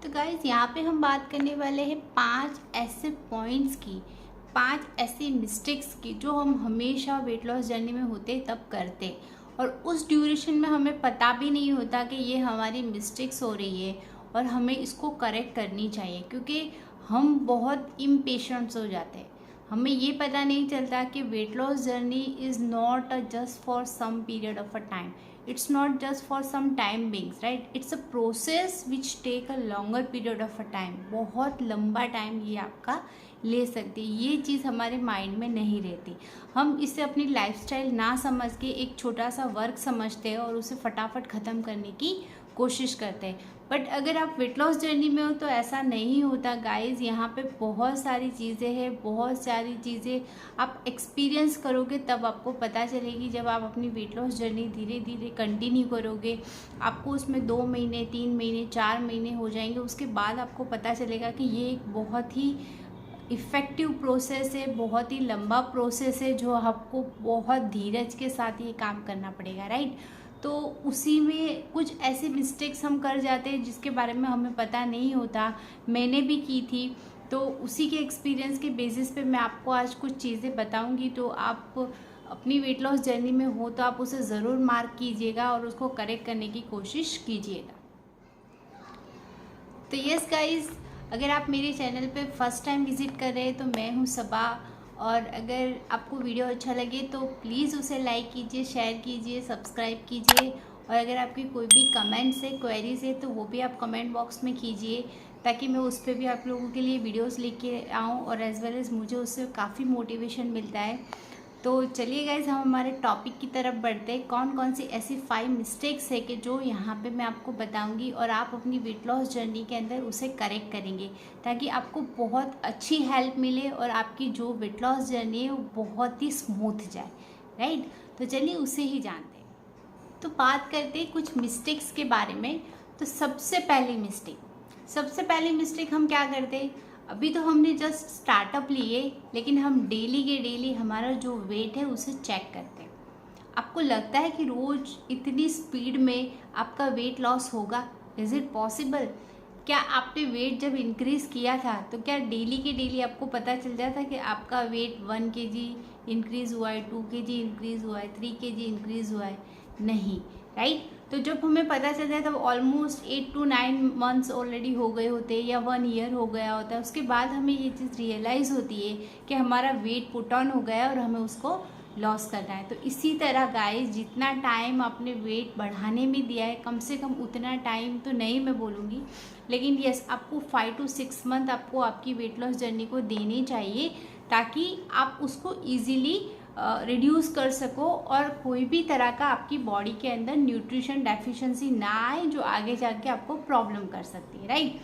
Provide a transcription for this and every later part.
तो गाइज यहाँ पे हम बात करने वाले हैं 5 ऐसे पॉइंट्स की, 5 ऐसी मिस्टेक्स की जो हम हमेशा वेट लॉस जर्नी में होते तब करते और उस ड्यूरेशन में हमें पता भी नहीं होता कि ये हमारी मिस्टेक्स हो रही है और हमें इसको करेक्ट करनी चाहिए, क्योंकि हम बहुत इम्पेशेंट्स हो जाते हैं। हमें ये पता नहीं चलता कि weight loss journey is not just for some period of a time, it's not just for some time beings, right? It's a process which take a longer period of a time। बहुत लंबा time ये आपका ले सकती है। ये चीज़ हमारे mind में नहीं रहती। हम इसे अपनी लाइफस्टाइल ना समझ के एक छोटा सा वर्क समझते हैं और उसे फटाफट ख़त्म करने की कोशिश करते हैं। बट अगर आप वेट लॉस जर्नी में हो तो ऐसा नहीं होता गाइज। यहाँ पे बहुत सारी चीज़ें हैं, बहुत सारी चीज़ें आप एक्सपीरियंस करोगे तब आपको पता चलेगी। जब आप अपनी वेट लॉस जर्नी धीरे धीरे कंटिन्यू करोगे, आपको उसमें 2 महीने 3 महीने 4 महीने हो जाएंगे, उसके बाद आपको पता चलेगा कि ये एक बहुत ही इफ़ेक्टिव प्रोसेस है, बहुत ही लंबा प्रोसेस है, जो आपको बहुत धीरज के साथ ये काम करना पड़ेगा, राइट। तो उसी में कुछ ऐसे मिस्टेक्स हम कर जाते हैं जिसके बारे में हमें पता नहीं होता। मैंने भी की थी, तो उसी के एक्सपीरियंस के बेसिस पे मैं आपको आज कुछ चीज़ें बताऊंगी। तो आप अपनी वेट लॉस जर्नी में हो तो आप उसे ज़रूर मार्क कीजिएगा और उसको करेक्ट करने की कोशिश कीजिएगा। तो यस गाइज, अगर आप मेरे चैनल पे फर्स्ट टाइम विज़िट कर रहे हैं तो मैं हूँ सबा, और अगर आपको वीडियो अच्छा लगे तो प्लीज़ उसे लाइक कीजिए, शेयर कीजिए, सब्सक्राइब कीजिए। और अगर आपकी कोई भी कमेंट्स है, क्वेरीज है तो वो भी आप कमेंट बॉक्स में कीजिए, ताकि मैं उस पर भी आप लोगों के लिए वीडियोस लेके आऊँ और एज वेल एज़ मुझे उससे काफ़ी मोटिवेशन मिलता है। तो चलिए गाइज, हम हमारे टॉपिक की तरफ बढ़ते हैं। कौन कौन सी ऐसी 5 मिस्टेक्स है कि जो यहाँ पे मैं आपको बताऊंगी और आप अपनी वेट लॉस जर्नी के अंदर उसे करेक्ट करेंगे, ताकि आपको बहुत अच्छी हेल्प मिले और आपकी जो वेट लॉस जर्नी है वो बहुत ही स्मूथ जाए, राइट। तो चलिए उसे ही जानते हैं। तो बात करते हैं कुछ मिस्टेक्स के बारे में। तो सबसे पहली मिस्टेक हम क्या करते हैं, अभी तो हमने जस्ट स्टार्टअप लिए, लेकिन हम डेली के डेली हमारा जो वेट है उसे चेक करते हैं। आपको लगता है कि रोज़ इतनी स्पीड में आपका वेट लॉस होगा? Is it possible? क्या आपने वेट जब इंक्रीज़ किया था तो क्या डेली के डेली आपको पता चल जाता कि आपका वेट 1 kg इंक्रीज़ हुआ है, 2 kg इंक्रीज़ हुआ है, 3 kg इंक्रीज़ हुआ है? नहीं, राइट। तो जब हमें पता चल जाए तब ऑलमोस्ट 8 to 9 मंथ्स ऑलरेडी हो गए होते हैं या 1 ईयर हो गया होता है। उसके बाद हमें ये चीज़ रियलाइज़ होती है कि हमारा वेट पुट ऑन हो गया है और हमें उसको लॉस करना है। तो इसी तरह गाइस, जितना टाइम आपने वेट बढ़ाने में दिया है, कम से कम उतना टाइम तो नहीं मैं बोलूँगी, लेकिन यस, आपको 5 to 6 मंथ आपको आपकी वेट लॉस जर्नी को देने चाहिए, ताकि आप उसको ईजिली रिड्यूस कर सको और कोई भी तरह का आपकी बॉडी के अंदर न्यूट्रिशन डेफिशिएंसी ना आए जो आगे जाके आपको प्रॉब्लम कर सकती है, राइट।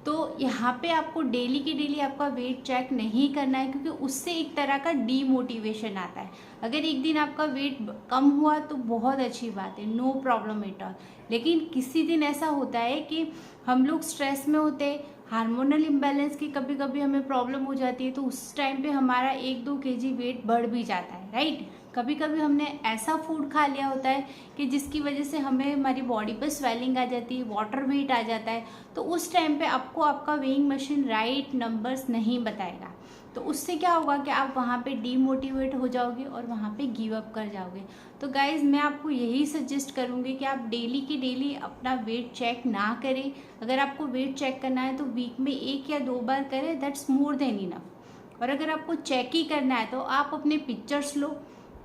तो यहाँ पे आपको डेली की डेली आपका वेट चेक नहीं करना है, क्योंकि उससे एक तरह का डीमोटिवेशन आता है। अगर एक दिन आपका वेट कम हुआ तो बहुत अच्छी बात है, नो प्रॉब्लम एट ऑल। लेकिन किसी दिन ऐसा होता है कि हम लोग स्ट्रेस में होते हैं, हार्मोनल इम्बैलेंस की कभी कभी हमें प्रॉब्लम हो जाती है, तो उस टाइम पे हमारा 1-2 kg वेट बढ़ भी जाता है, राइट। कभी कभी हमने ऐसा फूड खा लिया होता है कि जिसकी वजह से हमें हमारी बॉडी पर स्वेलिंग आ जाती है, वाटर वेट आ जाता है। तो उस टाइम पे आपको आपका वेइंग मशीन राइट नंबर्स नहीं बताएगा, तो उससे क्या होगा कि आप वहाँ पे डीमोटिवेट हो जाओगे और वहाँ पे गिव अप कर जाओगे। तो गाइज़, मैं आपको यही सजेस्ट करूँगी कि आप डेली की डेली अपना वेट चेक ना करें। अगर आपको वेट चेक करना है तो वीक में 1 या 2 बार करें, दैट्स मोर देन इनफ। और अगर आपको चेक ही करना है तो आप अपने पिक्चर्स लो,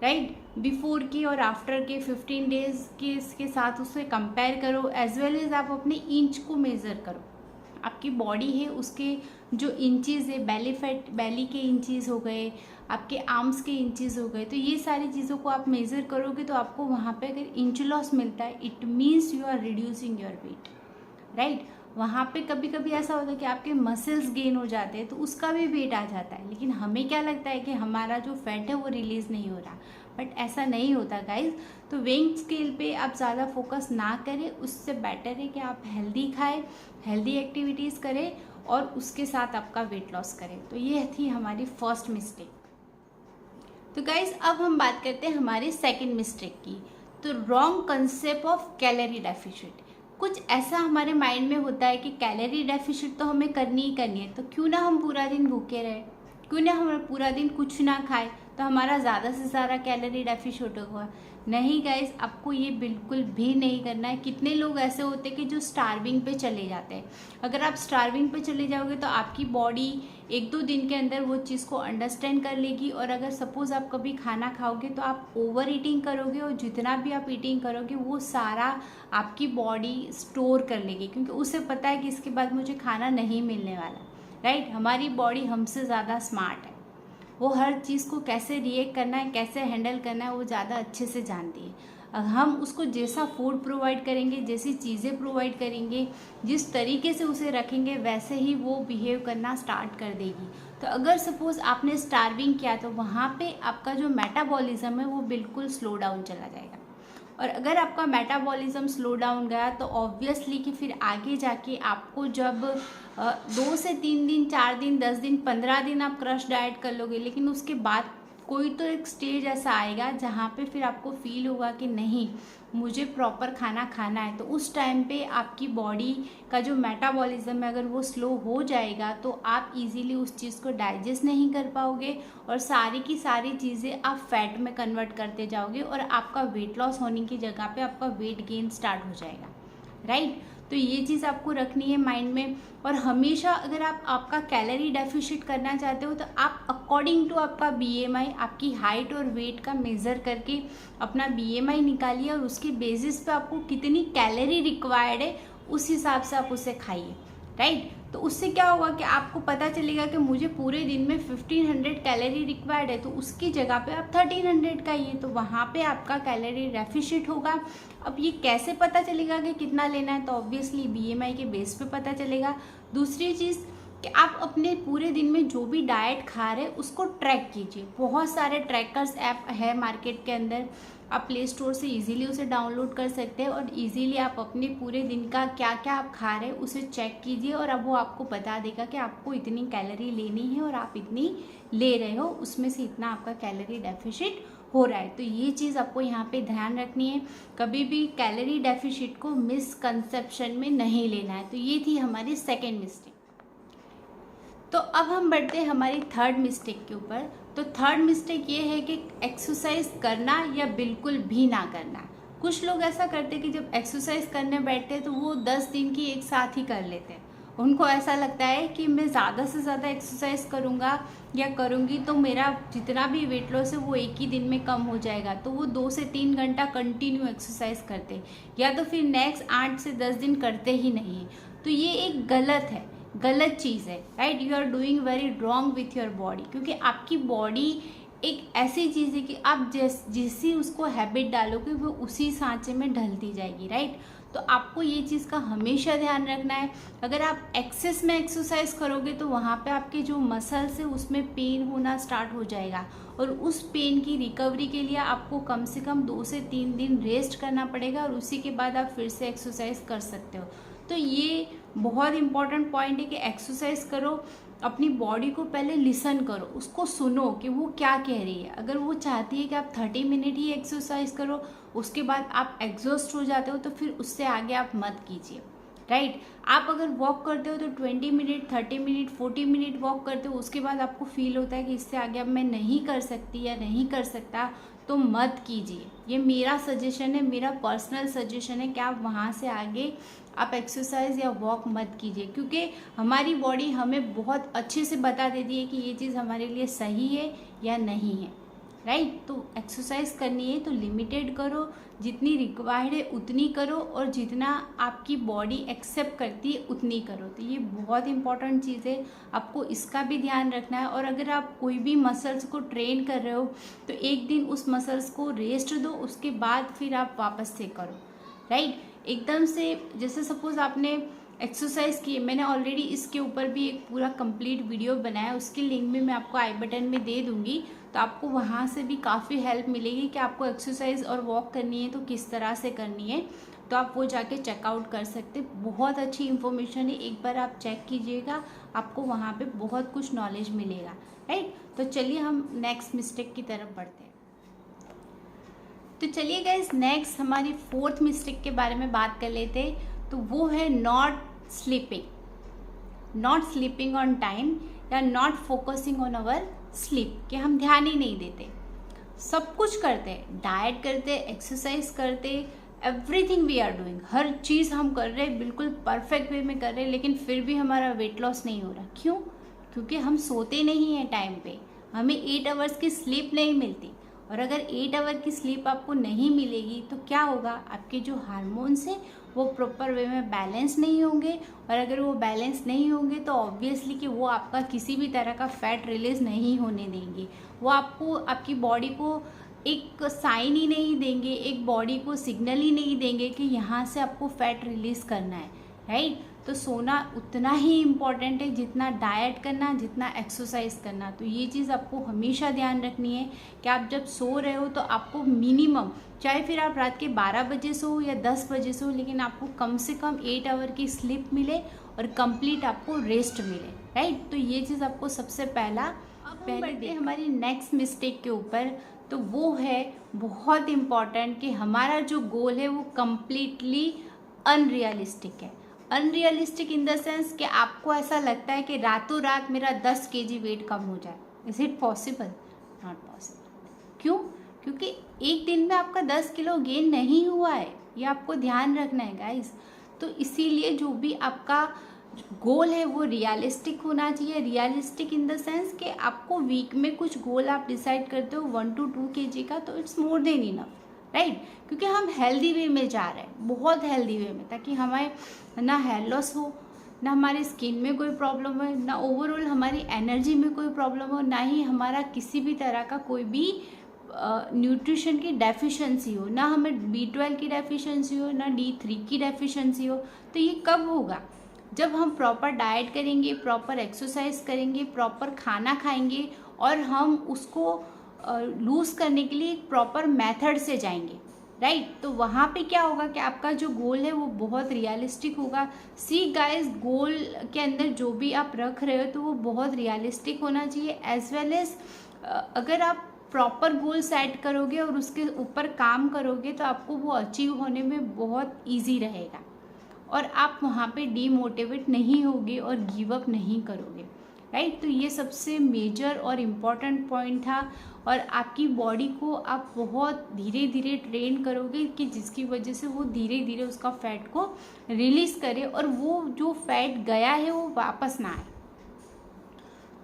राइट, बिफोर की और आफ्टर के 15 डेज के इसके साथ उससे कंपेयर करो, एज वेल एज आप अपने इंच को मेज़र करो। आपकी बॉडी है उसके जो इंचज़ है, बेली फैट, बेली के इंचज़ हो गए, आपके आर्म्स के इंचज़ हो गए, तो ये सारी चीज़ों को आप मेज़र करोगे तो आपको वहाँ पे अगर इंच लॉस मिलता है, it means you are reducing your weight, right. वहाँ पे कभी कभी ऐसा होता है कि आपके मसल्स गेन हो जाते हैं तो उसका भी वेट आ जाता है, लेकिन हमें क्या लगता है कि हमारा जो फैट है वो रिलीज़ नहीं हो रहा, बट ऐसा नहीं होता गाइज। तो वेइंग स्केल पे आप ज़्यादा फोकस ना करें, उससे बेटर है कि आप हेल्दी खाएं, हेल्दी एक्टिविटीज़ करें और उसके साथ आपका वेट लॉस करें। तो ये थी हमारी फर्स्ट मिस्टेक। तो गाइज, अब हम बात करते हैं हमारी सेकेंड मिस्टेक की। तो wrong concept of calorie deficit. कुछ ऐसा हमारे माइंड में होता है कि कैलोरी डेफिशिट तो हमें करनी ही करनी है, तो क्यों ना हम पूरा दिन भूखे रहे, क्यों ना हम पूरा दिन कुछ ना खाए, तो हमारा ज़्यादा से ज़्यादा कैलोरी डेफिशिट होगा। नहीं गाइस, आपको ये बिल्कुल भी नहीं करना है। कितने लोग ऐसे होते हैं कि जो स्टार्विंग पे चले जाते हैं। अगर आप स्टार्विंग पे चले जाओगे तो आपकी बॉडी 1-2 दिन के अंदर वो चीज़ को अंडरस्टैंड कर लेगी, और अगर सपोज़ आप कभी खाना खाओगे तो आप ओवर ईटिंग करोगे, और जितना भी आप ईटिंग करोगे वो सारा आपकी बॉडी स्टोर कर लेगी, क्योंकि उसे पता है कि इसके बाद मुझे खाना नहीं मिलने वाला। राइट, हमारी बॉडी हमसे ज़्यादा स्मार्ट है, वो हर चीज़ को कैसे रिएक्ट करना है, कैसे हैंडल करना है, वो ज़्यादा अच्छे से जानती है। हम उसको जैसा फूड प्रोवाइड करेंगे, जैसी चीज़ें प्रोवाइड करेंगे, जिस तरीके से उसे रखेंगे, वैसे ही वो बिहेव करना स्टार्ट कर देगी। तो अगर सपोज़ आपने स्टार्विंग किया तो वहाँ पे आपका जो मेटाबॉलिज्म है वो बिल्कुल स्लो डाउन चला जाएगा, और अगर आपका मेटाबॉलिज्म स्लो डाउन गया तो ऑब्वियसली कि फिर आगे जाके आपको जब 2 से 3 दिन, 4 दिन, 10 दिन, 15 दिन आप क्रश डाइट कर लोगे, लेकिन उसके बाद कोई तो एक स्टेज ऐसा आएगा जहाँ पे फिर आपको फील होगा कि नहीं, मुझे प्रॉपर खाना खाना है। तो उस टाइम पे आपकी बॉडी का जो मेटाबॉलिज्म है अगर वो स्लो हो जाएगा तो आप इजीली उस चीज़ को डाइजेस्ट नहीं कर पाओगे, और सारी की सारी चीज़ें आप फैट में कन्वर्ट करते जाओगे, और आपका वेट लॉस होने की जगह पे आपका वेट गेन स्टार्ट हो जाएगा। राइट, तो ये चीज़ आपको रखनी है माइंड में। और हमेशा अगर आप आपका कैलोरी डेफिशिट करना चाहते हो तो आप अकॉर्डिंग टू आपका BMI, आपकी हाइट और वेट का मेज़र करके अपना BMI निकालिए, और उसके बेसिस पे आपको कितनी कैलोरी रिक्वायर्ड है उस हिसाब से आप उसे खाइए। राइट, तो उससे क्या होगा कि आपको पता चलेगा कि मुझे पूरे दिन में 1500 कैलोरी रिक्वायर्ड है, तो उसकी जगह पे आप 1300 खाइए, तो वहाँ पे आपका कैलोरी डेफिशिट होगा। अब ये कैसे पता चलेगा कि कितना लेना है, तो ऑब्वियसली BMI के बेस पे पता चलेगा। दूसरी चीज़ कि आप अपने पूरे दिन में जो भी डाइट खा रहे हैं उसको ट्रैक कीजिए। बहुत सारे ट्रैकर्स ऐप है मार्केट के अंदर, आप प्ले स्टोर से इजीली उसे डाउनलोड कर सकते हैं, और इजीली आप अपने पूरे दिन का क्या क्या आप खा रहे हैं उसे चेक कीजिए, और अब वो आपको बता देगा कि आपको इतनी कैलोरी लेनी है और आप इतनी ले रहे हो, उसमें से इतना आपका कैलोरी डेफिशिट हो रहा है। तो ये चीज़ आपको यहाँ पे ध्यान रखनी है, कभी भी कैलोरी डेफिशिट को मिसकंसेप्शन में नहीं लेना है। तो ये थी हमारी सेकेंड मिस्टेक। तो अब हम बढ़ते हैं हमारी थर्ड मिस्टेक के ऊपर। तो थर्ड मिस्टेक ये है कि एक्सरसाइज करना या बिल्कुल भी ना करना। कुछ लोग ऐसा करते हैं कि जब एक्सरसाइज करने बैठते हैं तो वो 10 दिन की एक साथ ही कर लेते हैं। उनको ऐसा लगता है कि मैं ज़्यादा से ज़्यादा एक्सरसाइज करूँगा या करूँगी तो मेरा जितना भी वेट लॉस है वो एक ही दिन में कम हो जाएगा, तो वो 2 से 3 घंटा कंटिन्यू एक्सरसाइज करते हैं, या तो फिर नेक्स्ट 8 से 10 दिन करते ही नहीं। तो ये एक गलत चीज़ है। Right, you are doing very wrong with your body, क्योंकि आपकी बॉडी एक ऐसी चीज़ है कि आप जैसी उसको हैबिट डालोगे वो उसी सांचे में ढलती जाएगी। राइट, तो आपको ये चीज़ का हमेशा ध्यान रखना है। अगर आप एक्सेस में एक्सरसाइज करोगे तो वहाँ पे आपके जो मसल्स है उसमें पेन होना स्टार्ट हो जाएगा, और उस पेन की रिकवरी के लिए आपको कम से कम 2 से 3 दिन रेस्ट करना पड़ेगा, और उसी के बाद आप फिर से एक्सरसाइज कर सकते हो। तो ये बहुत इंपॉर्टेंट पॉइंट है कि एक्सरसाइज करो, अपनी बॉडी को पहले लिसन करो, उसको सुनो कि वो क्या कह रही है। अगर वो चाहती है कि आप 30 मिनट ही एक्सरसाइज करो, उसके बाद आप एग्जॉस्ट हो जाते हो, तो फिर उससे आगे आप मत कीजिए। राइट, आप अगर वॉक करते हो तो 20 मिनट, 30 मिनट, 40 मिनट वॉक करते हो, उसके बाद आपको फील होता है कि इससे आगे अब मैं नहीं कर सकती या नहीं कर सकता, तो मत कीजिए। ये मेरा सजेशन है, मेरा पर्सनल सजेशन है कि आप वहाँ से आगे आप एक्सरसाइज या वॉक मत कीजिए, क्योंकि हमारी बॉडी हमें बहुत अच्छे से बता देती है कि ये चीज़ हमारे लिए सही है या नहीं है। राइट, तो एक्सरसाइज करनी है तो लिमिटेड करो, जितनी रिक्वायर्ड है उतनी करो, और जितना आपकी बॉडी एक्सेप्ट करती है उतनी करो। तो ये बहुत इंपॉर्टेंट चीज़ है, आपको इसका भी ध्यान रखना है। और अगर आप कोई भी मसल्स को ट्रेन कर रहे हो तो एक दिन उस मसल्स को रेस्ट दो, उसके बाद फिर आप वापस से करो। राइट, एकदम से जैसे सपोज आपने एक्सरसाइज की, मैंने ऑलरेडी इसके ऊपर भी एक पूरा कंप्लीट वीडियो बनाया, उसकी लिंक भी मैं आपको आई बटन में दे दूंगी, तो आपको वहाँ से भी काफ़ी हेल्प मिलेगी कि आपको एक्सरसाइज और वॉक करनी है तो किस तरह से करनी है, तो आप वो जाके चेकआउट कर सकते। बहुत अच्छी इन्फॉर्मेशन है, एक बार आप चेक कीजिएगा, आपको वहाँ पे बहुत कुछ नॉलेज मिलेगा। राइट, तो चलिए हम नेक्स्ट मिस्टेक की तरफ बढ़ते हैं। तो चलिए गाइस, नेक्स्ट हमारी फोर्थ मिस्टेक के बारे में बात कर लेते हैं। तो वो है नॉट स्लीपिंग ऑन टाइम या not focusing on our sleep, कि हम ध्यान ही नहीं देते। सब कुछ करते हैं, डाइट करते, एक्सरसाइज करते, एवरीथिंग वी आर डूइंग, हर चीज़ हम कर रहे हैं, बिल्कुल परफेक्ट वे में कर रहे हैं, लेकिन फिर भी हमारा वेट लॉस नहीं हो रहा। क्यों? क्योंकि हम सोते नहीं हैं टाइम पे, हमें 8 आवर्स की स्लीप नहीं मिलती। और अगर 8 आवर की स्लीप आपको नहीं मिलेगी तो क्या होगा, आपके जो हार्मोन्स हैं वो प्रॉपर वे में बैलेंस नहीं होंगे, और अगर वो बैलेंस नहीं होंगे तो ऑब्वियसली कि वो आपका किसी भी तरह का फैट रिलीज नहीं होने देंगे। वो आपको, आपकी बॉडी को एक साइन ही नहीं देंगे, एक बॉडी को सिग्नल ही नहीं देंगे कि यहाँ से आपको फैट रिलीज करना है, राइट। तो सोना उतना ही इम्पॉर्टेंट है जितना डाइट करना, जितना एक्सरसाइज करना। तो ये चीज़ आपको हमेशा ध्यान रखनी है कि आप जब सो रहे हो तो आपको मिनिमम, चाहे फिर आप रात के 12 बजे सो या 10 बजे सो, लेकिन आपको कम से कम 8 आवर की स्लीप मिले और कंप्लीट आपको रेस्ट मिले, राइट। तो ये चीज़ आपको सबसे पहले हमारी नेक्स्ट मिस्टेक के ऊपर, तो वो है बहुत इम्पॉर्टेंट कि हमारा जो गोल है वो कम्प्लीटली अनरियलिस्टिक है। अनरियलिस्टिक इन द सेंस कि आपको ऐसा लगता है कि रातों रात मेरा 10 kg वेट कम हो जाए। Is it possible? Not possible. क्यों? क्योंकि एक दिन में आपका 10 किलो गेन नहीं हुआ है, ये आपको ध्यान रखना है गाइस। तो इसीलिए जो भी आपका गोल है वो रियलिस्टिक होना चाहिए। रियलिस्टिक इन द सेंस कि आपको वीक में कुछ गोल आप डिसाइड करते हो 1 to 2 kg का, तो it's more than enough, right. क्योंकि हम हेल्दी वे में जा रहे हैं, बहुत हेल्दी वे में, ताकि हमारे ना हेयर लॉस हो, ना हमारी स्किन में कोई प्रॉब्लम हो, ना ओवरऑल हमारी एनर्जी में कोई प्रॉब्लम हो, ना ही हमारा किसी भी तरह का कोई भी न्यूट्रिशन की डेफिशिएंसी हो, ना हमें B12 की डेफिशिएंसी हो, ना D3 की डेफिशिएंसी हो। तो ये कब होगा? जब हम प्रॉपर डाइट करेंगे, प्रॉपर एक्सरसाइज करेंगे, प्रॉपर खाना खाएंगे, और हम उसको लूज़ करने के लिए एक प्रॉपर मेथड से जाएंगे, राइट। तो वहाँ पे क्या होगा कि आपका जो गोल है वो बहुत रियलिस्टिक होगा। सी गाइस, गोल के अंदर जो भी आप रख रहे हो तो वो बहुत रियलिस्टिक होना चाहिए, एज वेल एज अगर आप प्रॉपर गोल सेट करोगे और उसके ऊपर काम करोगे तो आपको वो अचीव होने में बहुत ईजी रहेगा, और आप वहाँ पे डीमोटिवेट नहीं होगे और गिव अप नहीं करोगे, राइट। तो ये सबसे मेजर और इम्पॉर्टेंट पॉइंट था। और आपकी बॉडी को आप बहुत धीरे धीरे ट्रेन करोगे कि जिसकी वजह से वो धीरे धीरे उसका फैट को रिलीज़ करे, और वो जो फैट गया है वो वापस ना आए।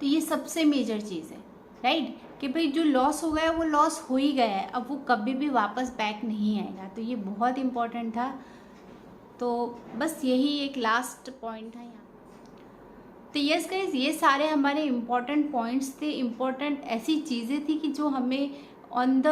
तो ये सबसे मेजर चीज़ है, राइट, कि भाई जो लॉस हो गया वो लॉस हो ही गया है, अब वो कभी भी वापस बैक नहीं आएगा। तो ये बहुत इम्पॉर्टेंट था। तो बस यही एक लास्ट पॉइंट था यहाँ। तो यस गाइस, ये सारे हमारे इम्पॉर्टेंट पॉइंट्स थे, इम्पॉर्टेंट ऐसी चीज़ें थी कि जो हमें on the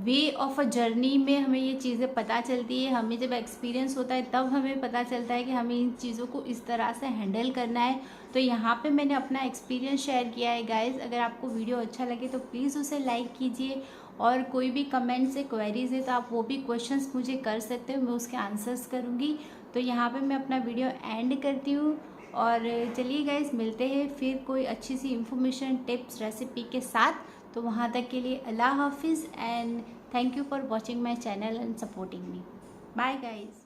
way of a journey में हमें ये चीज़ें पता चलती है। हमें जब एक्सपीरियंस होता है तब हमें पता चलता है कि हमें इन चीज़ों को इस तरह से हैंडल करना है। तो यहाँ पे मैंने अपना एक्सपीरियंस शेयर किया है गाइस। अगर आपको वीडियो अच्छा लगे तो प्लीज़ उसे लाइक कीजिए, और कोई भी कमेंट से क्वेरीज है तो आप वो भी क्वेश्चंस मुझे कर सकते हो, मैं उसके आंसर्स करूँगी। तो यहाँ पे मैं अपना वीडियो एंड करती हूँ, और चलिए गाइस, मिलते हैं फिर कोई अच्छी सी इन्फॉर्मेशन, टिप्स, रेसिपी के साथ। तो वहाँ तक के लिए अल्लाह हाफिज़, and thank you for watching my channel and supporting me. Bye guys.